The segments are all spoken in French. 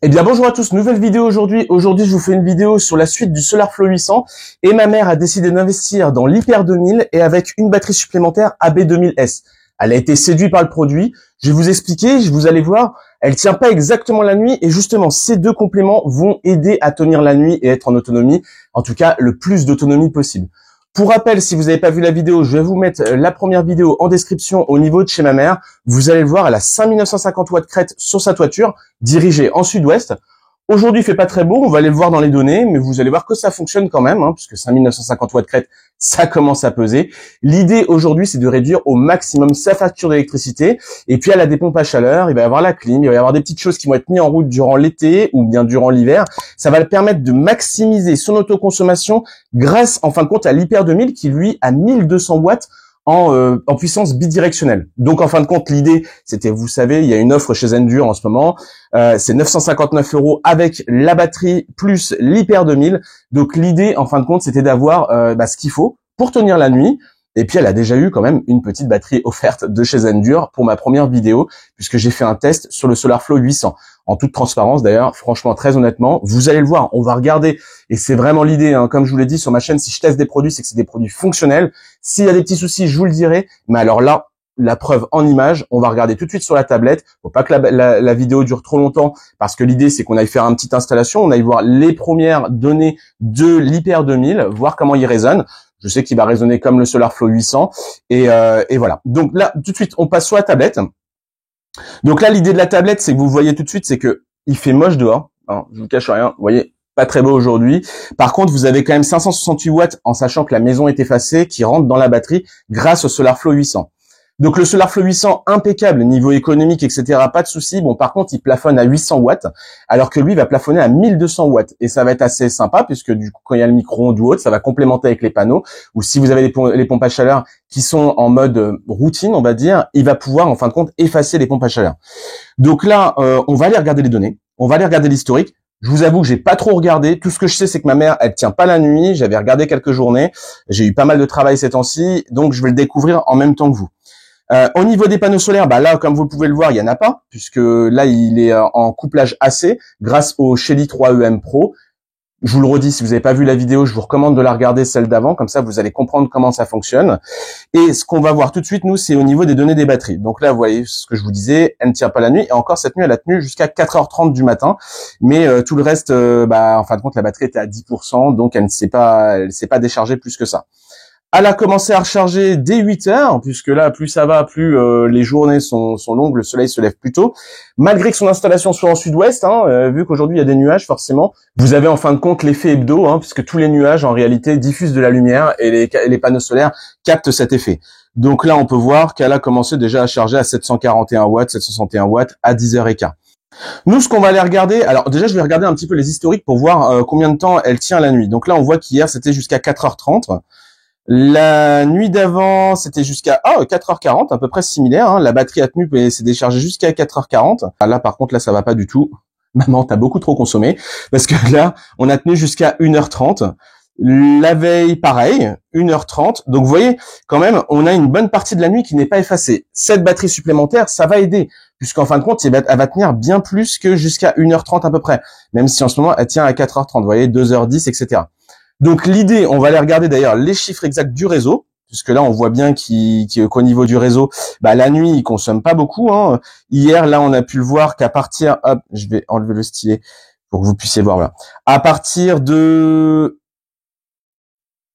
Eh bien bonjour à tous, nouvelle vidéo aujourd'hui. Aujourd'hui je vous fais une vidéo sur la suite du SolarFlow 800 et ma mère a décidé d'investir dans l'Hyper 2000 et avec une batterie supplémentaire AB2000S. Elle a été séduite par le produit, je vais vous expliquer, vous allez voir, elle tient pas exactement la nuit et justement ces deux compléments vont aider à tenir la nuit et être en autonomie, en tout cas le plus d'autonomie possible. Pour rappel, si vous n'avez pas vu la vidéo, je vais vous mettre la première vidéo en description au niveau de chez ma mère. Vous allez le voir, elle a 5950 watts crête sur sa toiture, dirigée en sud-ouest. Aujourd'hui, il fait pas très beau, on va aller le voir dans les données, mais vous allez voir que ça fonctionne quand même, puisque 5950 watts crête, ça commence à peser. L'idée aujourd'hui, c'est de réduire au maximum sa facture d'électricité. Et puis, elle a des pompes à chaleur, il va y avoir la clim, il va y avoir des petites choses qui vont être mises en route durant l'été ou bien durant l'hiver. Ça va le permettre de maximiser son autoconsommation grâce, en fin de compte, à l'Hyper 2000 qui, lui, a 1200 watts en puissance bidirectionnelle. Donc en fin de compte, l'idée, c'était, vous savez, il y a une offre chez Endure en ce moment, c'est 959 € avec la batterie plus l'Hyper 2000. Donc l'idée, en fin de compte, c'était d'avoir ce qu'il faut pour tenir la nuit. Et puis elle a déjà eu quand même une petite batterie offerte de chez Endure pour ma première vidéo, puisque j'ai fait un test sur le SolarFlow 800. En toute transparence d'ailleurs, franchement, très honnêtement, vous allez le voir, on va regarder, et c'est vraiment l'idée, comme je vous l'ai dit sur ma chaîne, si je teste des produits, c'est que c'est des produits fonctionnels. S'il y a des petits soucis, je vous le dirai, mais alors là, la preuve en image, on va regarder tout de suite sur la tablette. Faut pas que la vidéo dure trop longtemps, parce que l'idée c'est qu'on aille faire une petite installation, on aille voir les premières données de l'Hyper 2000, voir comment il résonne. Je sais qu'il va résonner comme le SolarFlow 800, et voilà. Donc là, tout de suite, on passe sur la tablette. Donc là, l'idée de la tablette, c'est que vous voyez tout de suite, c'est que il fait moche dehors. Je vous cache rien, vous voyez, pas très beau aujourd'hui. Par contre, vous avez quand même 568 watts, en sachant que la maison est effacée, qui rentre dans la batterie grâce au SolarFlow 800. Donc le SolarFlow 800, impeccable, niveau économique, etc., pas de souci. Bon, par contre, il plafonne à 800 watts, alors que lui va plafonner à 1200 watts. Et ça va être assez sympa, puisque du coup, quand il y a le micro-ondes ou autre, ça va complémenter avec les panneaux. Ou si vous avez les pompes à chaleur qui sont en mode routine, on va dire, il va pouvoir, en fin de compte, effacer les pompes à chaleur. Donc là, on va aller regarder les données, on va aller regarder l'historique. Je vous avoue que j'ai pas trop regardé. Tout ce que je sais, c'est que ma mère, elle tient pas la nuit. J'avais regardé quelques journées. J'ai eu pas mal de travail ces temps-ci, donc je vais le découvrir en même temps que vous. Au niveau des panneaux solaires, là, comme vous pouvez le voir, il y en a pas, puisque là, il est en couplage AC grâce au Shelly 3EM Pro. Je vous le redis, si vous n'avez pas vu la vidéo, je vous recommande de la regarder, celle d'avant, comme ça vous allez comprendre comment ça fonctionne. Et ce qu'on va voir tout de suite, nous, c'est au niveau des données des batteries. Donc là, vous voyez ce que je vous disais, elle ne tient pas la nuit, et encore cette nuit, elle a tenu jusqu'à 4h30 du matin, mais tout le reste, en fin de compte, la batterie était à 10%, donc elle s'est pas déchargée plus que ça. Elle a commencé à recharger dès 8 heures, puisque là, plus ça va, plus les journées sont longues, le soleil se lève plus tôt. Malgré que son installation soit en sud-ouest, vu qu'aujourd'hui il y a des nuages, forcément, vous avez en fin de compte l'effet hebdo, puisque tous les nuages, en réalité, diffusent de la lumière et les panneaux solaires captent cet effet. Donc là, on peut voir qu'elle a commencé déjà à charger à 741 watts, 761 watts à 10h15. Nous, ce qu'on va aller regarder, alors déjà, je vais regarder un petit peu les historiques pour voir combien de temps elle tient la nuit. Donc là, on voit qu'hier, c'était jusqu'à 4h30. La nuit d'avant, c'était jusqu'à 4h40, à peu près similaire. La batterie a tenu et s'est déchargée jusqu'à 4h40. Là, par contre, là, ça va pas du tout. Maman, t'as beaucoup trop consommé. Parce que là, on a tenu jusqu'à 1h30. La veille, pareil, 1h30. Donc, vous voyez, quand même, on a une bonne partie de la nuit qui n'est pas effacée. Cette batterie supplémentaire, ça va aider. Puisqu'en fin de compte, elle va tenir bien plus que jusqu'à 1h30 à peu près. Même si en ce moment, elle tient à 4h30. Vous voyez, 2h10, etc. Donc l'idée, on va aller regarder d'ailleurs les chiffres exacts du réseau, puisque là on voit bien qu'au niveau du réseau, la nuit il consomme pas beaucoup. Hier là on a pu le voir qu'à partir, je vais enlever le stylet pour que vous puissiez voir là. À partir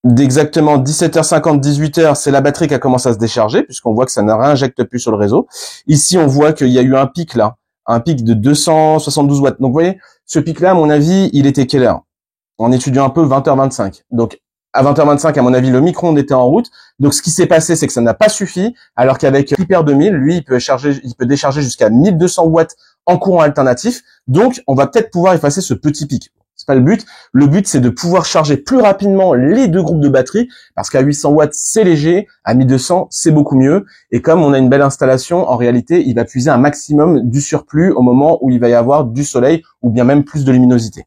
d'exactement 17h50, 18h, c'est la batterie qui a commencé à se décharger, puisqu'on voit que ça ne réinjecte plus sur le réseau. Ici on voit qu'il y a eu un pic là, un pic de 272 watts. Donc vous voyez, ce pic là à mon avis, il était quelle heure? En étudiant un peu, 20h25. Donc, à 20h25, à mon avis, le micro-ondes était en route. Donc, ce qui s'est passé, c'est que ça n'a pas suffi, alors qu'avec l'Hyper 2000, lui, il peut décharger jusqu'à 1200 watts en courant alternatif. Donc, on va peut-être pouvoir effacer ce petit pic. C'est pas le but. Le but, c'est de pouvoir charger plus rapidement les deux groupes de batterie, parce qu'à 800 watts, c'est léger. À 1200, c'est beaucoup mieux. Et comme on a une belle installation, en réalité, il va puiser un maximum du surplus au moment où il va y avoir du soleil, ou bien même plus de luminosité.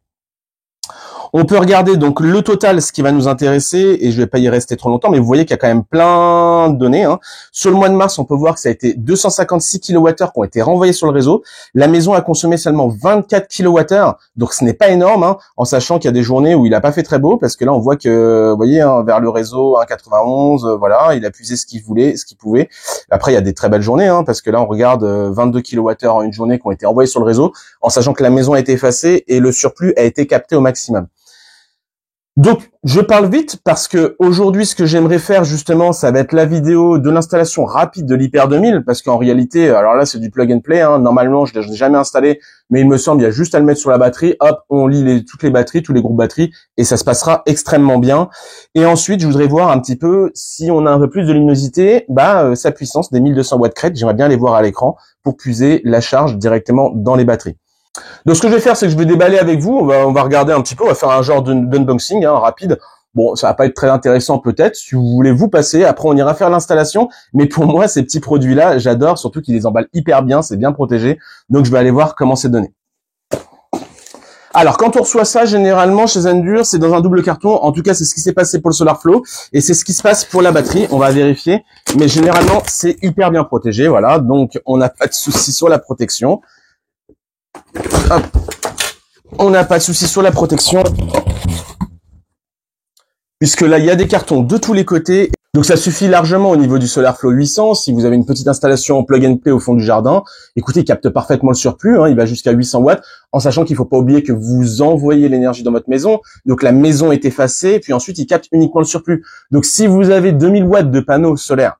On peut regarder donc le total, ce qui va nous intéresser, et je vais pas y rester trop longtemps, mais vous voyez qu'il y a quand même plein de données. Sur le mois de mars, on peut voir que ça a été 256 kWh qui ont été renvoyés sur le réseau. La maison a consommé seulement 24 kWh, donc ce n'est pas énorme, en sachant qu'il y a des journées où il a pas fait très beau, parce que là on voit que, vous voyez, vers le réseau 1,91, voilà, il a puisé ce qu'il voulait, ce qu'il pouvait. Après, il y a des très belles journées, parce que là on regarde 22 kWh en une journée qui ont été envoyés sur le réseau, en sachant que la maison a été effacée et le surplus a été capté au maximum. Donc, je parle vite parce que aujourd'hui, ce que j'aimerais faire justement, ça va être la vidéo de l'installation rapide de l'Hyper 2000, parce qu'en réalité, alors là, c'est du plug and play. Normalement, je l'ai jamais installé, mais il me semble, il y a juste à le mettre sur la batterie. Hop, on lit toutes les batteries, tous les groupes batteries, et ça se passera extrêmement bien. Et ensuite, je voudrais voir un petit peu si on a un peu plus de luminosité, sa puissance des 1200 watts crête. J'aimerais bien les voir à l'écran pour puiser la charge directement dans les batteries. Donc ce que je vais faire, c'est que je vais déballer avec vous, on va regarder un petit peu, on va faire un genre d'unboxing rapide. Bon, ça va pas être très intéressant peut-être, si vous voulez vous passer, après on ira faire l'installation, mais pour moi, ces petits produits-là, j'adore, surtout qu'ils les emballent hyper bien, c'est bien protégé, donc je vais aller voir comment c'est donné. Alors, quand on reçoit ça, généralement, chez Zendur, c'est dans un double carton, en tout cas, c'est ce qui s'est passé pour le SolarFlow, et c'est ce qui se passe pour la batterie, on va vérifier, mais généralement, c'est hyper bien protégé, voilà, donc on n'a pas de souci sur la protection. Hop. On n'a pas de souci sur la protection, puisque là il y a des cartons de tous les côtés, donc ça suffit largement au niveau du SolarFlow 800. Si vous avez une petite installation en plug and play au fond du jardin, écoutez, il capte parfaitement le surplus, il va jusqu'à 800 watts, en sachant qu'il faut pas oublier que vous envoyez l'énergie dans votre maison, donc la maison est effacée, puis ensuite il capte uniquement le surplus. Donc si vous avez 2000 watts de panneaux solaires,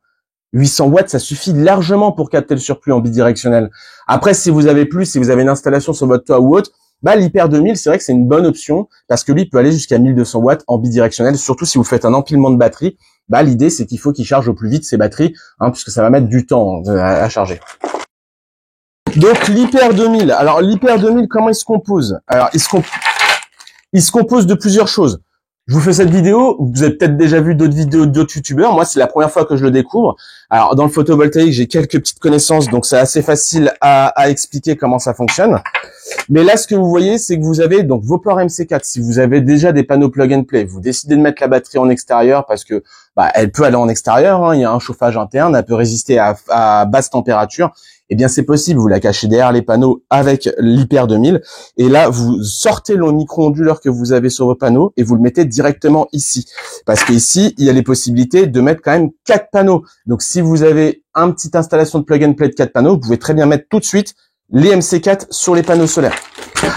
800 watts, ça suffit largement pour capter le surplus en bidirectionnel. Après, si vous avez plus, si vous avez une installation sur votre toit ou autre, l'Hyper 2000, c'est vrai que c'est une bonne option parce que lui peut aller jusqu'à 1200 watts en bidirectionnel, surtout si vous faites un empilement de batterie. L'idée, c'est qu'il faut qu'il charge au plus vite ses batteries, puisque ça va mettre du temps à charger. Donc, l'Hyper 2000. Alors, l'Hyper 2000, comment il se compose? Alors, il se compose de plusieurs choses. Je vous fais cette vidéo, vous avez peut-être déjà vu d'autres vidéos d'autres youtubeurs, moi c'est la première fois que je le découvre. Alors dans le photovoltaïque, j'ai quelques petites connaissances, donc c'est assez facile à expliquer comment ça fonctionne. Mais là, ce que vous voyez, c'est que vous avez donc vos ports MC4. Si vous avez déjà des panneaux plug and play, vous décidez de mettre la batterie en extérieur parce que elle peut aller en extérieur, il y a un chauffage interne, elle peut résister à basse température. Eh bien, c'est possible, vous la cachez derrière les panneaux avec l'Hyper 2000. Et là, vous sortez le micro-onduleur que vous avez sur vos panneaux et vous le mettez directement ici. Parce qu'ici, il y a les possibilités de mettre quand même 4 panneaux. Donc, si vous avez une petite installation de plug and play de 4 panneaux, vous pouvez très bien mettre tout de suite les MC4 sur les panneaux solaires.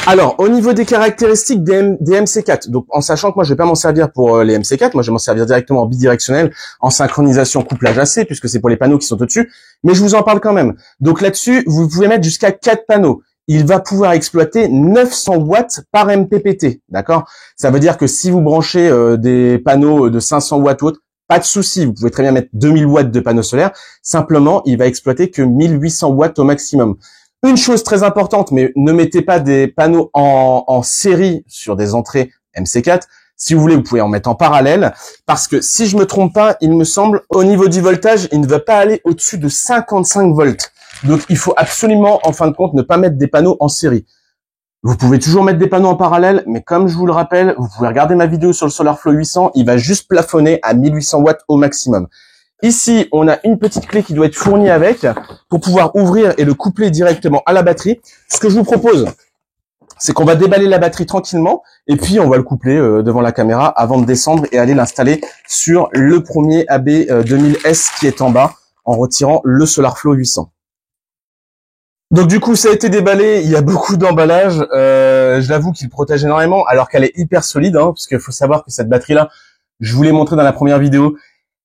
Alors, au niveau des caractéristiques des MC4, donc en sachant que moi je vais pas m'en servir pour les MC4, moi je vais m'en servir directement en bidirectionnel, en synchronisation couplage AC, puisque c'est pour les panneaux qui sont au-dessus, mais je vous en parle quand même. Donc là-dessus, vous pouvez mettre jusqu'à 4 panneaux. Il va pouvoir exploiter 900 watts par MPPT, d'accord? Ça veut dire que si vous branchez des panneaux de 500 watts ou autres, pas de souci, vous pouvez très bien mettre 2000 watts de panneaux solaires, simplement il va exploiter que 1800 watts au maximum. Une chose très importante, mais ne mettez pas des panneaux en série sur des entrées MC4. Si vous voulez, vous pouvez en mettre en parallèle, parce que si je me trompe pas, il me semble, au niveau du voltage, il ne va pas aller au-dessus de 55 volts. Donc, il faut absolument, en fin de compte, ne pas mettre des panneaux en série. Vous pouvez toujours mettre des panneaux en parallèle, mais comme je vous le rappelle, vous pouvez regarder ma vidéo sur le SolarFlow 800, il va juste plafonner à 1800 watts au maximum. Ici, on a une petite clé qui doit être fournie avec pour pouvoir ouvrir et le coupler directement à la batterie. Ce que je vous propose, c'est qu'on va déballer la batterie tranquillement et puis on va le coupler devant la caméra avant de descendre et aller l'installer sur le premier AB 2000S qui est en bas en retirant le SolarFlow 800. Donc du coup, ça a été déballé, il y a beaucoup d'emballage. Je l'avoue qu'il protège énormément alors qu'elle est hyper solide, parce qu'il faut savoir que cette batterie-là, je vous l'ai montré dans la première vidéo,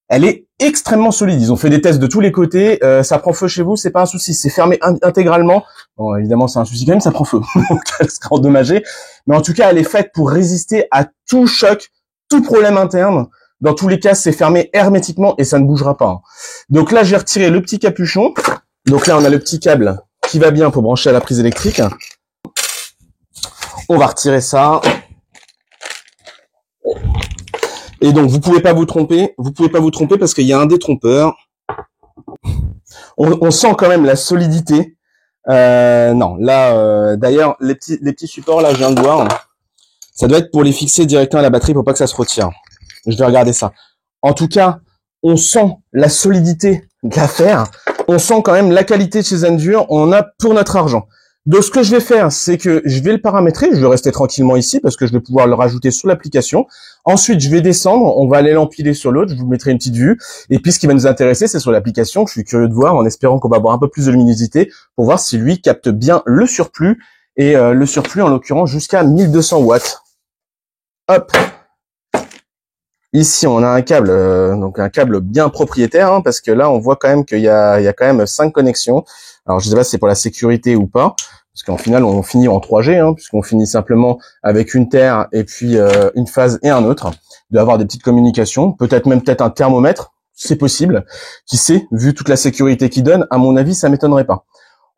elle est extrêmement solide. Ils ont fait des tests de tous les côtés. Ça prend feu chez vous, c'est pas un souci. C'est fermé intégralement. Bon, évidemment, c'est un souci quand même, ça prend feu. Donc, elle sera endommagée. Mais en tout cas, elle est faite pour résister à tout choc, tout problème interne. Dans tous les cas, c'est fermé hermétiquement et ça ne bougera pas. Donc là, j'ai retiré le petit capuchon. Donc là, on a le petit câble qui va bien pour brancher à la prise électrique. On va retirer ça. Et donc, vous pouvez pas vous tromper parce qu'il y a un détrompeur. On sent quand même la solidité. Non, là, d'ailleurs, les petits supports, là, je viens de voir. Ça doit être pour les fixer directement à la batterie pour pas que ça se retire. Je vais regarder ça. En tout cas, on sent la solidité de l'affaire. On sent quand même la qualité de chez Zendure. On en a pour notre argent. Donc, ce que je vais faire, c'est que je vais le paramétrer. Je vais rester tranquillement ici parce que je vais pouvoir le rajouter sur l'application. Ensuite, je vais descendre. On va aller l'empiler sur l'autre. Je vous mettrai une petite vue. Et puis, ce qui va nous intéresser, c'est sur l'application. Je suis curieux de voir, en espérant qu'on va avoir un peu plus de luminosité pour voir si lui capte bien le surplus. Et le surplus, en l'occurrence, jusqu'à 1200 watts. Hop. Ici, on a un câble, donc un câble bien propriétaire, hein, parce que là, on voit quand même qu'il y a quand même 5 connexions. Alors, je sais pas si c'est pour la sécurité ou pas, parce qu'en final, on finit en 3G, hein, puisqu'on finit simplement avec une terre et puis une phase et un autre, d'avoir des petites communications, peut-être un thermomètre, c'est possible. Qui sait, vu toute la sécurité qu'il donne, à mon avis, ça m'étonnerait pas.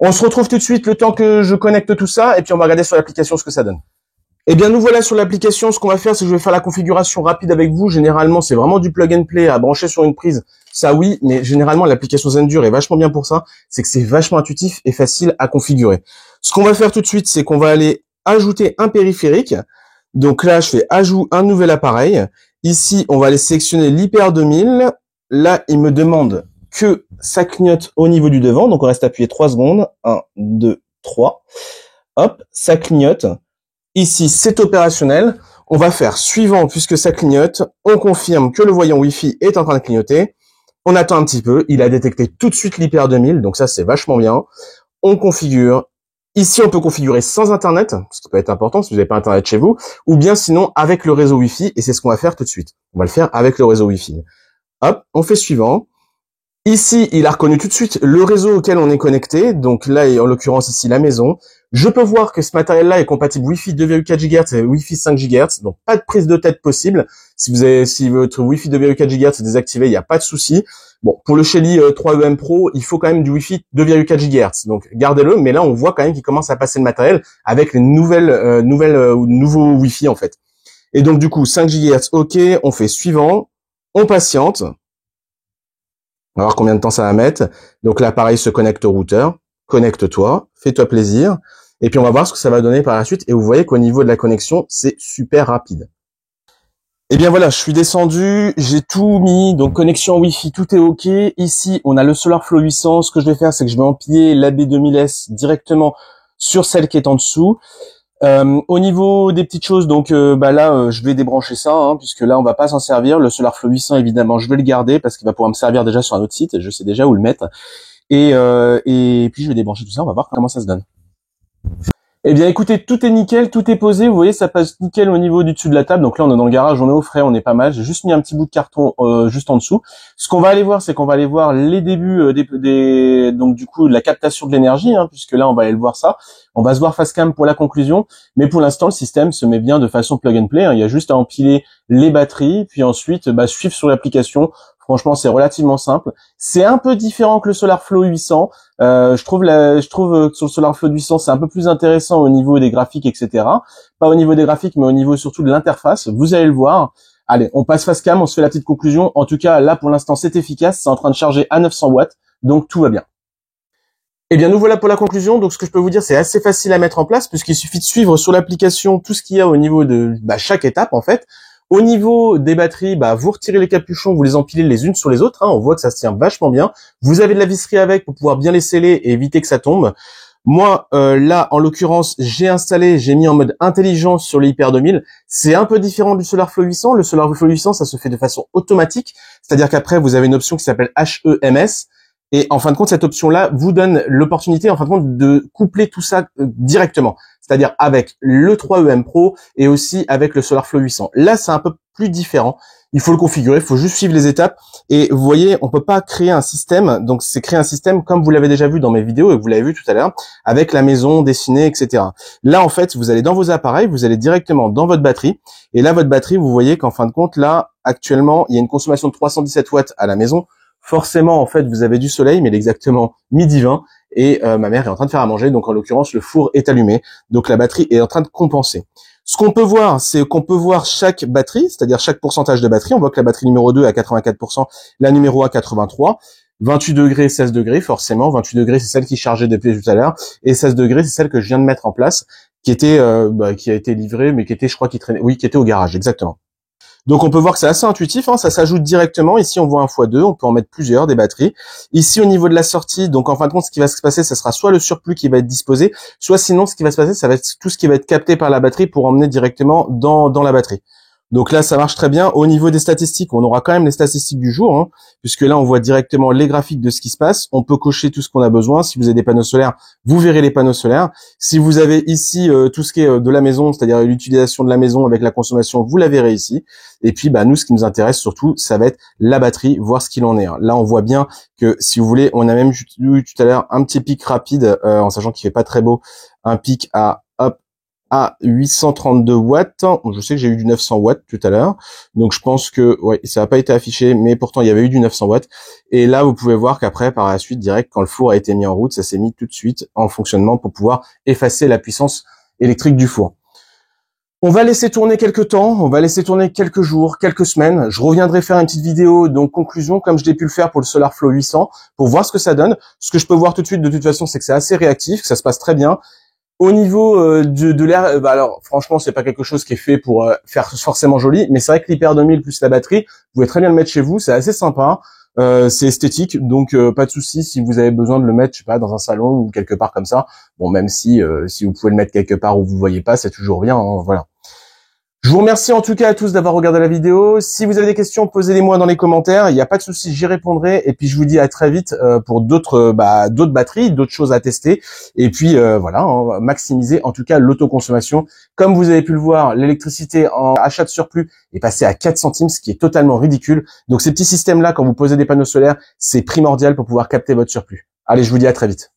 On se retrouve tout de suite le temps que je connecte tout ça, et puis on va regarder sur l'application ce que ça donne. Eh bien, nous voilà sur l'application. Ce qu'on va faire, c'est que je vais faire la configuration rapide avec vous. Généralement, c'est vraiment du plug and play à brancher sur une prise. Ça, oui, mais généralement, l'application Zendure est vachement bien pour ça. C'est que c'est vachement intuitif et facile à configurer. Ce qu'on va faire tout de suite, c'est qu'on va aller ajouter un périphérique. Donc là, je fais ajout un nouvel appareil. Ici, on va aller sélectionner l'Hyper 2000. Là, il me demande que ça clignote au niveau du devant. Donc, on reste appuyé 3 secondes. 1, 2, 3. Hop, ça clignote. Ici, c'est opérationnel. On va faire suivant puisque ça clignote. On confirme que le voyant Wi-Fi est en train de clignoter. On attend un petit peu. Il a détecté tout de suite l'Hyper 2000, donc ça, c'est vachement bien. On configure. Ici, on peut configurer sans Internet, ce qui peut être important si vous n'avez pas Internet chez vous, ou bien sinon avec le réseau Wi-Fi, et c'est ce qu'on va faire tout de suite. On va le faire avec le réseau Wi-Fi. Hop, on fait suivant. Ici, il a reconnu tout de suite le réseau auquel on est connecté. Donc là, en l'occurrence ici, la maison. Je peux voir que ce matériel-là est compatible Wi-Fi 2,4 GHz et Wi-Fi 5 GHz. Donc pas de prise de tête possible. Si votre Wi-Fi 2,4 GHz est désactivé, il n'y a pas de souci. Bon, pour le Shelly 3EM Pro, il faut quand même du Wi-Fi 2,4 GHz. Donc gardez-le. Mais là, on voit quand même qu'il commence à passer le matériel avec les nouveaux Wi-Fi en fait. Et donc du coup, 5 GHz, ok. On fait suivant. On patiente. On va voir combien de temps ça va mettre. Donc l'appareil se connecte au routeur. Connecte-toi, fais-toi plaisir. Et puis on va voir ce que ça va donner par la suite. Et vous voyez qu'au niveau de la connexion, c'est super rapide. Et bien voilà, je suis descendu, j'ai tout mis. Donc connexion Wi-Fi, tout est OK. Ici, on a le SolarFlow 800. Ce que je vais faire, c'est que je vais empiler l'AB2000S directement sur celle qui est en dessous. Au niveau des petites choses, donc là, je vais débrancher ça, hein, puisque là, on va pas s'en servir. Le SolarFlow 800, évidemment, je vais le garder parce qu'il va pouvoir me servir déjà sur un autre site. Je sais déjà où le mettre. Et puis, je vais débrancher tout ça. On va voir comment ça se donne. Eh bien, écoutez, tout est nickel, tout est posé. Vous voyez, ça passe nickel au niveau du dessus de la table. Donc là, on est dans le garage, on est au frais, on est pas mal. J'ai juste mis un petit bout de carton juste en dessous. Ce qu'on va aller voir, c'est qu'on va aller voir les débuts donc du coup de la captation de l'énergie, hein, puisque là, on va aller le voir ça. On va se voir face cam pour la conclusion. Mais pour l'instant, le système se met bien de façon plug and play, hein. Il y a juste à empiler les batteries, puis ensuite suivre sur l'application. Franchement, c'est relativement simple. C'est un peu différent que le SolarFlow 800. Je trouve que sur le SolarFlow 800, c'est un peu plus intéressant au niveau des graphiques, etc. Pas au niveau des graphiques, mais au niveau surtout de l'interface. Vous allez le voir. Allez, on passe face cam, on se fait la petite conclusion. En tout cas, là, pour l'instant, c'est efficace. C'est en train de charger à 900 watts. Donc, tout va bien. Eh bien, nous voilà pour la conclusion. Donc, ce que je peux vous dire, c'est assez facile à mettre en place puisqu'il suffit de suivre sur l'application tout ce qu'il y a au niveau de chaque étape, en fait. Au niveau des batteries, vous retirez les capuchons, vous les empilez les unes sur les autres. Hein, on voit que ça se tient vachement bien. Vous avez de la visserie avec pour pouvoir bien les sceller et éviter que ça tombe. Moi, là, en l'occurrence, j'ai mis en mode intelligence sur les Hyper 2000. C'est un peu différent du SolarFlow 800. Le SolarFlow 800, ça se fait de façon automatique. C'est-à-dire qu'après, vous avez une option qui s'appelle HEMS. Et en fin de compte, cette option-là vous donne l'opportunité, en fin de compte, de coupler tout ça directement. C'est-à-dire avec le 3EM Pro et aussi avec le SolarFlow 800. Là, c'est un peu plus différent. Il faut le configurer, il faut juste suivre les étapes. Et vous voyez, on peut pas créer un système. Donc, c'est créer un système comme vous l'avez déjà vu dans mes vidéos et que vous l'avez vu tout à l'heure, avec la maison dessinée, etc. Là, en fait, vous allez dans vos appareils, vous allez directement dans votre batterie. Et là, votre batterie, vous voyez qu'en fin de compte, là, actuellement, il y a une consommation de 317 watts à la maison. Forcément, en fait, vous avez du soleil, mais il est exactement 12h20 et ma mère est en train de faire à manger. Donc, en l'occurrence, le four est allumé. Donc, la batterie est en train de compenser. Ce qu'on peut voir, c'est qu'on peut voir chaque batterie, c'est-à-dire chaque pourcentage de batterie. On voit que la batterie numéro 2 est à 84%, la numéro 1 83%, 28 degrés, 16 degrés, forcément. 28 degrés, c'est celle qui chargeait depuis tout à l'heure. Et 16 degrés, c'est celle que je viens de mettre en place. qui a été livré, mais qui était, je crois, qui traînait, oui, qui était au garage, exactement. Donc on peut voir que c'est assez intuitif, hein, ça s'ajoute directement. Ici on voit un x2, on peut en mettre plusieurs, des batteries. Ici au niveau de la sortie, donc en fin de compte ce qui va se passer, ce sera soit le surplus qui va être disposé, soit sinon ce qui va se passer, ça va être tout ce qui va être capté par la batterie pour emmener directement dans la batterie. Donc là, ça marche très bien. Au niveau des statistiques, on aura quand même les statistiques du jour, hein, puisque là, on voit directement les graphiques de ce qui se passe. On peut cocher tout ce qu'on a besoin. Si vous avez des panneaux solaires, vous verrez les panneaux solaires. Si vous avez ici tout ce qui est de la maison, c'est-à-dire l'utilisation de la maison avec la consommation, vous la verrez ici. Et puis, nous, ce qui nous intéresse surtout, ça va être la batterie, voir ce qu'il en est. Hein. Là, on voit bien que, si vous voulez, on a même eu tout à l'heure un petit pic rapide, en sachant qu'il fait pas très beau, un pic à 832 watts. Je sais que j'ai eu du 900 watts tout à l'heure. Donc je pense que ouais, ça n'a pas été affiché, mais pourtant il y avait eu du 900 watts. Et là, vous pouvez voir qu'après, par la suite, direct, quand le four a été mis en route, ça s'est mis tout de suite en fonctionnement pour pouvoir effacer la puissance électrique du four. On va laisser tourner quelques temps, on va laisser tourner quelques jours, quelques semaines. Je reviendrai faire une petite vidéo, donc conclusion, comme je l'ai pu le faire pour le SolarFlow 800, pour voir ce que ça donne. Ce que je peux voir tout de suite, de toute façon, c'est que c'est assez réactif, que ça se passe très bien. Au niveau de l'air, alors franchement c'est pas quelque chose qui est fait pour faire forcément joli, mais c'est vrai que l'Hyper 2000 plus la batterie, vous pouvez très bien le mettre chez vous, c'est assez sympa, c'est esthétique, donc pas de souci si vous avez besoin de le mettre, je sais pas, dans un salon ou quelque part comme ça. Bon, même si vous pouvez le mettre quelque part où vous voyez pas, c'est toujours bien, hein, voilà. Je vous remercie en tout cas à tous d'avoir regardé la vidéo. Si vous avez des questions, posez-les-moi dans les commentaires. Il n'y a pas de souci, j'y répondrai. Et puis je vous dis à très vite pour d'autres batteries, d'autres choses à tester. Et puis voilà, hein, maximiser en tout cas l'autoconsommation. Comme vous avez pu le voir, l'électricité en achat de surplus est passée à 4 centimes, ce qui est totalement ridicule. Donc ces petits systèmes-là, quand vous posez des panneaux solaires, c'est primordial pour pouvoir capter votre surplus. Allez, je vous dis à très vite.